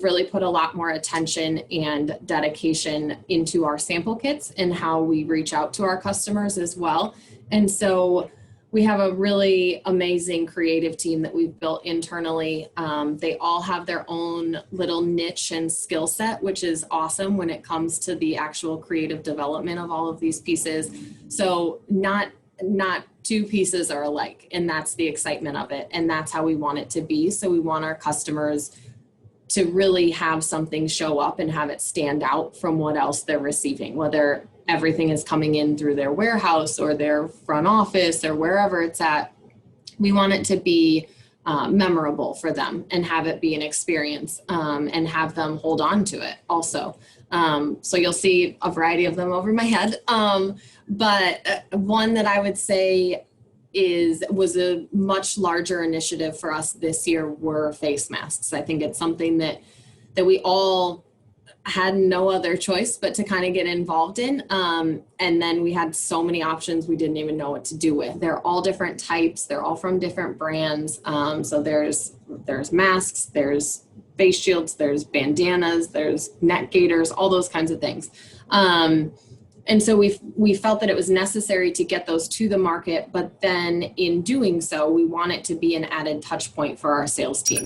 really put a lot more attention and dedication into our sample kits and how we reach out to our customers as well. And so we have a really amazing creative team that we've built internally. They all have their own little niche and skill set, which is awesome when it comes to the actual creative development of all of these pieces. So not two pieces are alike, and that's the excitement of it. And that's how we want it to be. So we want our customers to really have something show up and have it stand out from what else they're receiving, whether everything is coming in through their warehouse or their front office or wherever it's at. We want it to be memorable for them and have it be an experience, and have them hold on to it also. So you'll see a variety of them over my head. But one that I would say was a much larger initiative for us this year were face masks. I think it's something that we all had no other choice but to kind of get involved in. And then we had so many options we didn't even know what to do with. They're all different types. They're all from different brands. So there's masks, there's face shields, there's bandanas, there's neck gaiters, all those kinds of things. And so we felt that it was necessary to get those to the market, but then in doing so, we want it to be an added touch point for our sales team.